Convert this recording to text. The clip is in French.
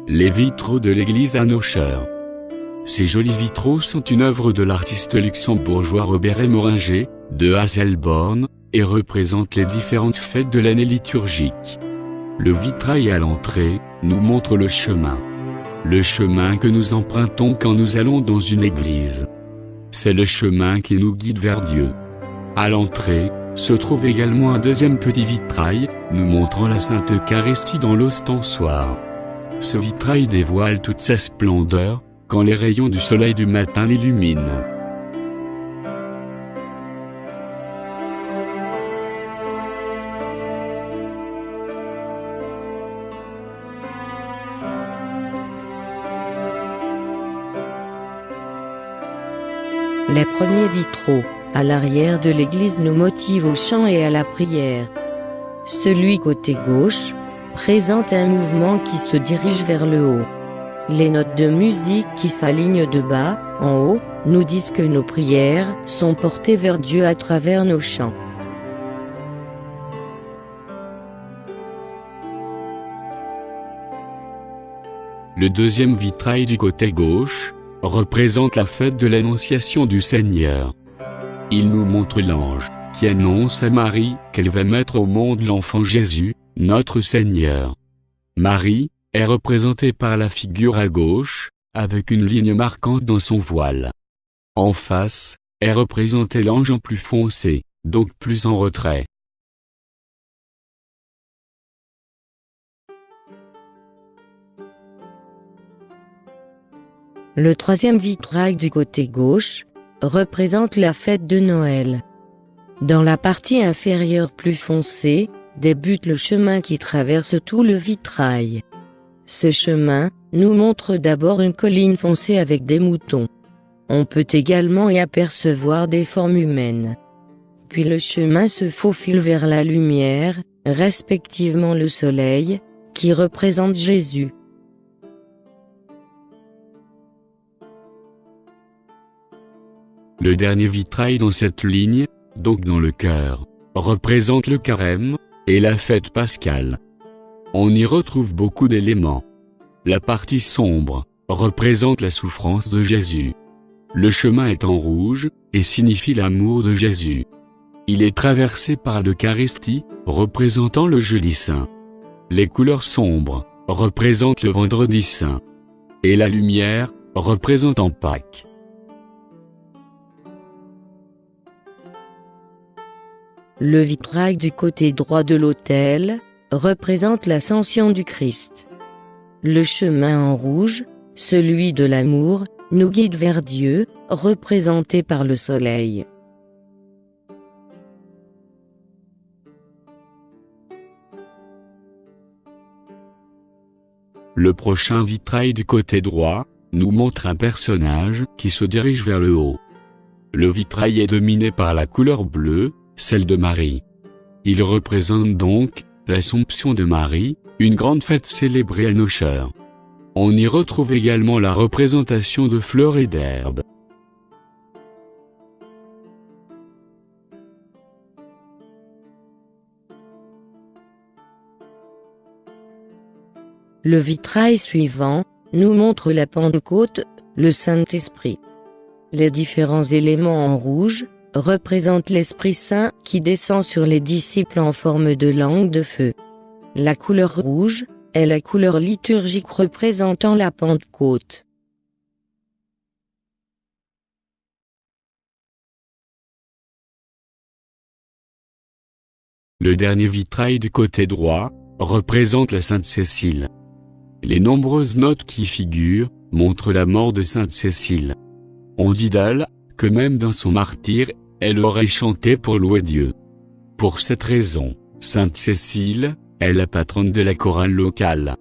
Les vitraux de l'église à Nocher. Ces jolis vitraux sont une œuvre de l'artiste luxembourgeois Robert Emoringer, de Hasselborn, et représentent les différentes fêtes de l'année liturgique. Le vitrail à l'entrée nous montre le chemin. Le chemin que nous empruntons quand nous allons dans une église. C'est le chemin qui nous guide vers Dieu. À l'entrée, se trouve également un deuxième petit vitrail, nous montrant la Sainte Eucharistie dans l'ostensoir. Ce vitrail dévoile toute sa splendeur, quand les rayons du soleil du matin l'illuminent. Les premiers vitraux, à l'arrière de l'église, nous motivent au chant et à la prière. Celui côté gauche présente un mouvement qui se dirige vers le haut. Les notes de musique qui s'alignent de bas en haut nous disent que nos prières sont portées vers Dieu à travers nos chants. Le deuxième vitrail du côté gauche représente la fête de l'Annonciation du Seigneur. Il nous montre l'ange qui annonce à Marie qu'elle va mettre au monde l'enfant Jésus, notre Seigneur. Marie est représentée par la figure à gauche, avec une ligne marquante dans son voile. En face, est représenté l'ange en plus foncé, donc plus en retrait. Le troisième vitrail du côté gauche représente la fête de Noël. Dans la partie inférieure plus foncée, débute le chemin qui traverse tout le vitrail. Ce chemin nous montre d'abord une colline foncée avec des moutons. On peut également y apercevoir des formes humaines. Puis le chemin se faufile vers la lumière, respectivement le soleil, qui représente Jésus. Le dernier vitrail dans cette ligne, donc dans le cœur, représente le carême et la fête pascale. On y retrouve beaucoup d'éléments. La partie sombre représente la souffrance de Jésus. Le chemin est en rouge et signifie l'amour de Jésus. Il est traversé par l'Eucharistie, représentant le jeudi saint. Les couleurs sombres représentent le vendredi saint. Et la lumière représentant Pâques. Le vitrail du côté droit de l'autel représente l'ascension du Christ. Le chemin en rouge, celui de l'amour, nous guide vers Dieu, représenté par le soleil. Le prochain vitrail du côté droit nous montre un personnage qui se dirige vers le haut. Le vitrail est dominé par la couleur bleue, celle de Marie. Il représente donc l'Assomption de Marie, une grande fête célébrée à Nocher. On y retrouve également la représentation de fleurs et d'herbes. Le vitrail suivant nous montre la Pentecôte, le Saint-Esprit. Les différents éléments en rouge représentent l'Esprit Saint qui descend sur les disciples en forme de langue de feu. La couleur rouge est la couleur liturgique représentant la Pentecôte. Le dernier vitrail du côté droit représente la Sainte Cécile. Les nombreuses notes qui y figurent montrent la mort de Sainte Cécile. On dit d'elle que même dans son martyre, elle aurait chanté pour louer Dieu. Pour cette raison, Sainte Cécile est la patronne de la chorale locale.